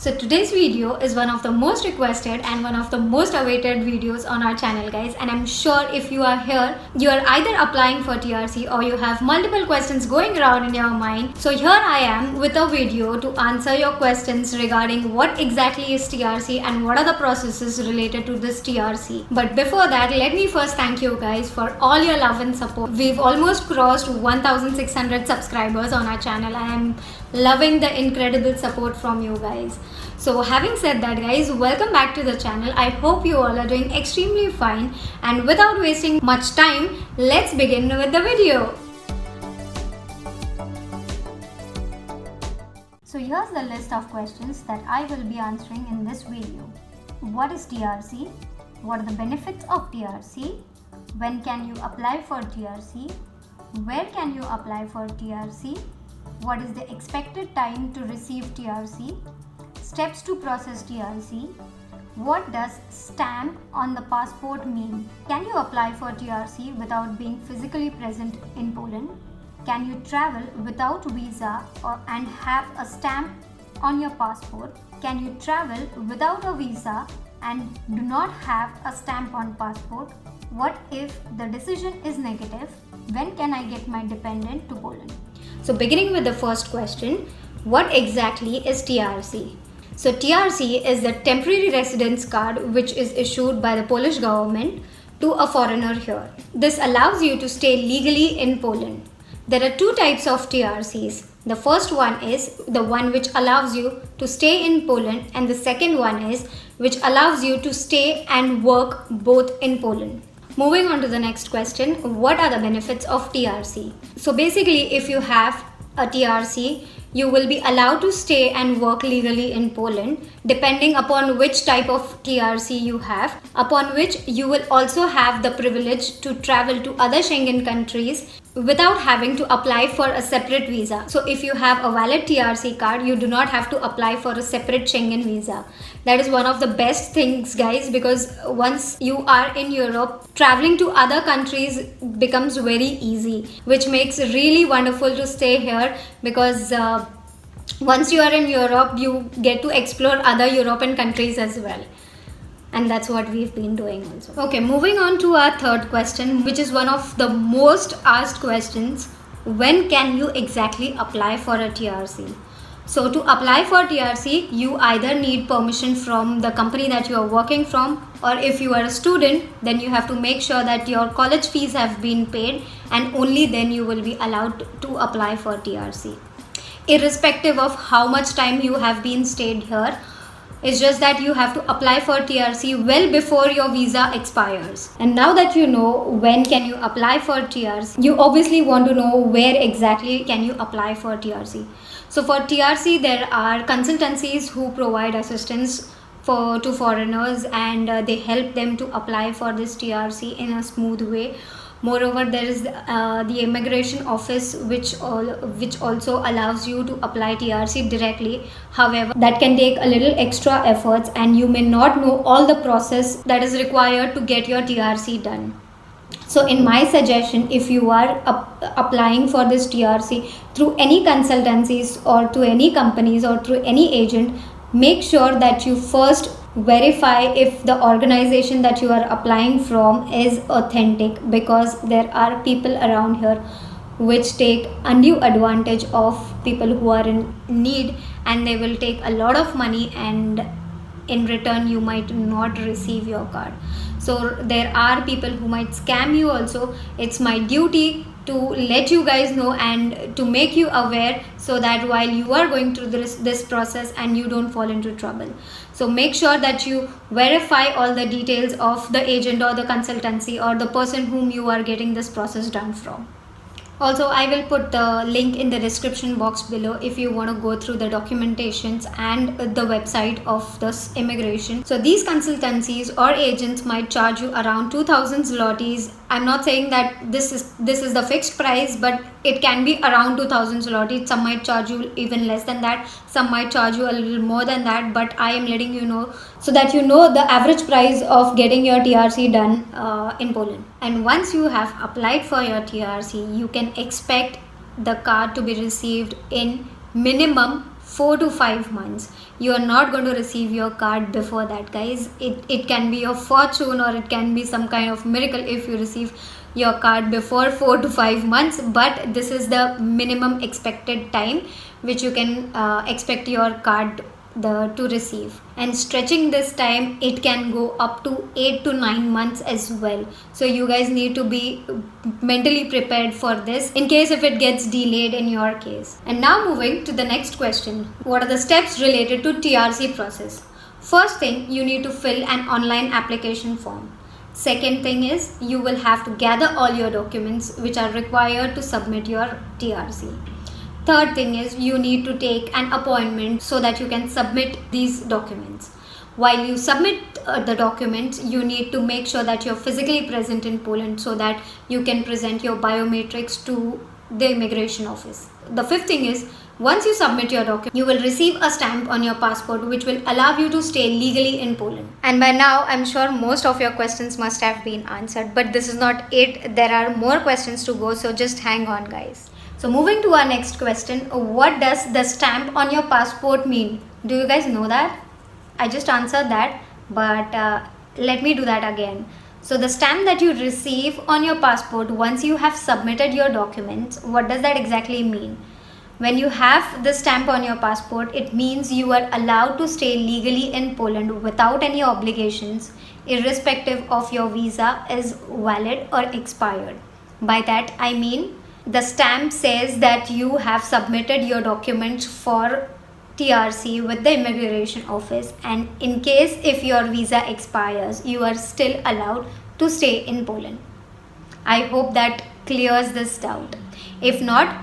So today's video is one of the most requested and one of the most awaited videos on our channel, guys, and I'm sure if you are here, you are either applying for TRC or you have multiple questions going around in your mind. So here I am with a video to answer your questions regarding what exactly is TRC and what are the processes related to this TRC. But before that, let me first thank you guys for all your love and support. We've almost crossed 1600 subscribers on our channel and I'm loving the incredible support from you guys. So having said that, guys, welcome back to the channel. I hope you all are doing extremely fine, and without wasting much time, let's begin with the video. So here's the list of questions that I will be answering in this video. What is TRC? What are the benefits of TRC? When can you apply for TRC? Where can you apply for TRC? What is the expected time to receive TRC? Steps to process TRC. What does stamp on the passport mean? Can you apply for TRC without being physically present in Poland? Can you travel without visa and have a stamp on your passport? Can you travel without a visa and do not have a stamp on passport? What if the decision is negative? When can I get my dependent to Poland? So beginning with the first question, what exactly is TRC? So TRC is the temporary residence card which is issued by the Polish government to a foreigner here. This allows you to stay legally in Poland. There are two types of TRCs. The first one is the one which allows you to stay in Poland, and the second one is which allows you to stay and work both in Poland. Moving on to the next question, what are the benefits of TRC? So basically, if you have a TRC, you will be allowed to stay and work legally in Poland depending upon which type of TRC you have, upon which you will also have the privilege to travel to other Schengen countries without having to apply for a separate visa. So if you have a valid TRC card, you do not have to apply for a separate Schengen visa. That is one of the best things, guys, because once you are in Europe, traveling to other countries becomes very easy, which makes it really wonderful to stay here because once you are in Europe, you get to explore other European countries as well. And that's what we've been doing also. Okay, moving on to our third question, which is one of the most asked questions. When can you exactly apply for a TRC? So to apply for TRC, you either need permission from the company that you are working from, or if you are a student, then you have to make sure that your college fees have been paid, and only then you will be allowed to apply for TRC. Irrespective of how much time you have been stayed here, it's just that you have to apply for TRC well before your visa expires. And now that you know when can you apply for TRC, you obviously want to know where exactly can you apply for TRC. So for TRC, there are consultancies who provide assistance to foreigners, and they help them to apply for this TRC in a smooth way. Moreover, there is the immigration office which also allows you to apply TRC directly. However, that can take a little extra efforts and you may not know all the process that is required to get your TRC done. So in my suggestion, if you are applying for this TRC through any consultancies or to any companies or through any agent, make sure that you first verify if the organization that you are applying from is authentic, because there are people around here which take undue advantage of people who are in need, and they will take a lot of money, and in return you might not receive your card. So there are people who might scam you also. It's my duty to let you guys know and to make you aware, so that while you are going through this process and you don't fall into trouble. So make sure that you verify all the details of the agent or the consultancy or the person whom you are getting this process done from. Also, I will put the link in the description box below if you want to go through the documentations and the website of this immigration. So these consultancies or agents might charge you around 2000 zlotys. I'm not saying that this is the fixed price, but it can be around 2000 zlotys. Some might charge you even less than that. Some might charge you a little more than that, but I am letting you know so that you know the average price of getting your TRC done in Poland. And once you have applied for your TRC, you can expect the card to be received in minimum 4 to 5 months. You are not going to receive your card before that, guys. It can be a fortune, or it can be some kind of miracle if you receive your card before 4 to 5 months, but this is the minimum expected time which you can expect your card to receive. And stretching this time, it can go up to 8 to 9 months as well. So you guys need to be mentally prepared for this in case if it gets delayed in your case. And now moving to the next question, what are the steps related to TRC process? First thing, you need to fill an online application form. Second thing is, you will have to gather all your documents which are required to submit your TRC. Third thing is, you need to take an appointment so that you can submit these documents. While you submit the documents, you need to make sure that you're physically present in Poland so that you can present your biometrics to the immigration office. The fifth thing is, once you submit your document, you will receive a stamp on your passport which will allow you to stay legally in Poland. And by now, I'm sure most of your questions must have been answered, but this is not it. There are more questions to go, so just hang on, guys. So moving to our next question, what does the stamp on your passport mean? Do you guys know that? I just answered that, but let me do that again. So the stamp that you receive on your passport once you have submitted your documents, what does that exactly mean? When you have the stamp on your passport, it means you are allowed to stay legally in Poland without any obligations, irrespective of your visa is valid or expired. By that I mean, the stamp says that you have submitted your documents for TRC with the immigration office, and in case if your visa expires, you are still allowed to stay in Poland. I hope that clears this doubt. If not,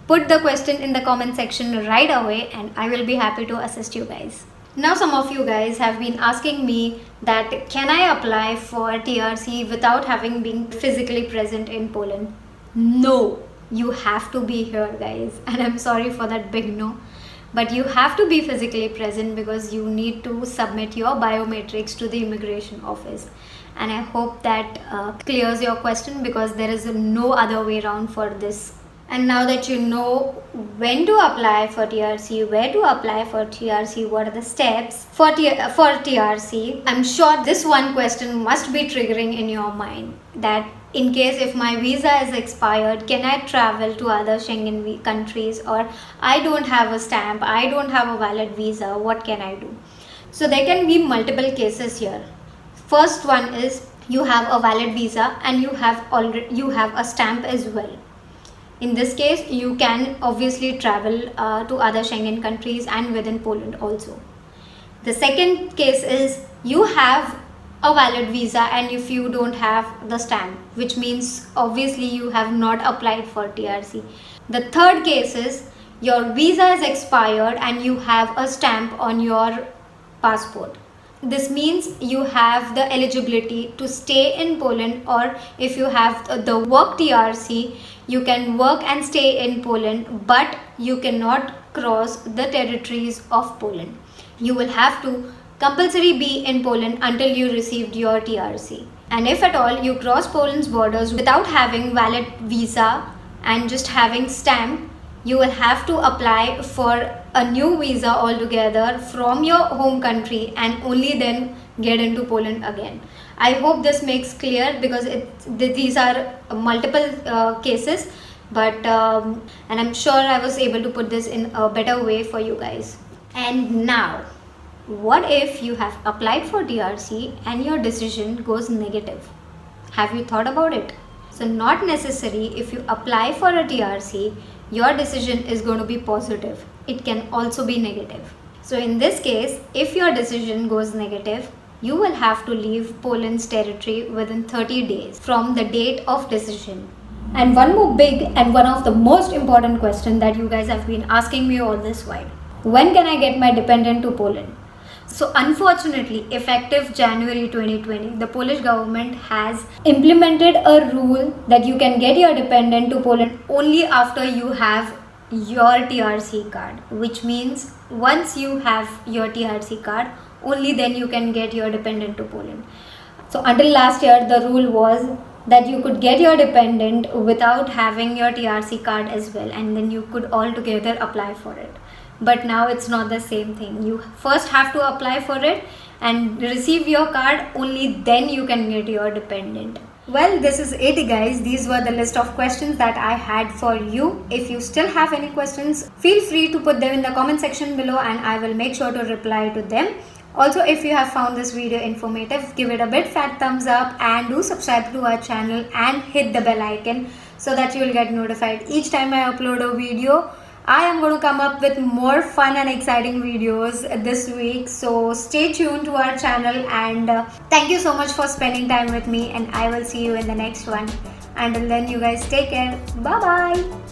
put the question in the comment section right away and I will be happy to assist you guys. Now some of you guys have been asking me that can I apply for TRC without having been physically present in Poland? No, you have to be here, guys, and I'm sorry for that big no. But you have to be physically present because you need to submit your biometrics to the immigration office. And I hope that clears your question, because there is no other way around for this. And now that you know when to apply for TRC, where to apply for TRC, what are the steps for TRC, I'm sure this one question must be triggering in your mind, that in case if my visa is expired, can I travel to other Schengen countries, or I don't have a stamp, I don't have a valid visa, what can I do? So there can be multiple cases here. First one is, you have a valid visa and you have a stamp as well. In this case, you can obviously travel to other Schengen countries and within Poland also. The second case is, you have a valid visa and if you don't have the stamp, which means obviously you have not applied for TRC. The third case is, your visa is expired and you have a stamp on your passport. This means you have the eligibility to stay in Poland, or if you have the work TRC, you can work and stay in Poland, but you cannot cross the territories of Poland. You will have to compulsory be in Poland until you received your TRC. And if at all you cross Poland's borders without having valid visa and just having stamp, you will have to apply for a new visa altogether from your home country and only then get into Poland again. I hope this makes clear, because these are multiple cases, but and I'm sure I was able to put this in a better way for you guys. And now, what if you have applied for TRC and your decision goes negative? Have you thought about it? So not necessary if you apply for a TRC, your decision is going to be positive. It can also be negative. So in this case, if your decision goes negative, you will have to leave Poland's territory within 30 days from the date of decision. And one more big and one of the most important question that you guys have been asking me all this while. When can I get my dependent to Poland? So unfortunately, effective January 2020, the Polish government has implemented a rule that you can get your dependent to Poland only after you have your TRC card, which means once you have your TRC card, only then you can get your dependent to Poland. So until last year, the rule was that you could get your dependent without having your TRC card as well, and then you could altogether apply for it. but now it's not the same thing. You first have to apply for it and receive your card, only then you can get your dependent. Well, this is it guys. These were the list of questions that I had for you. If you still have any questions, feel free to put them in the comment section below and I will make sure to reply to them. Also, if you have found this video informative, give it a big fat thumbs up and do subscribe to our channel and hit the bell icon so that you will get notified each time I upload a video. I am going to come up with more fun and exciting videos this week, so stay tuned to our channel and thank you so much for spending time with me, and I will see you in the next one. Until then, you guys take care. Bye bye.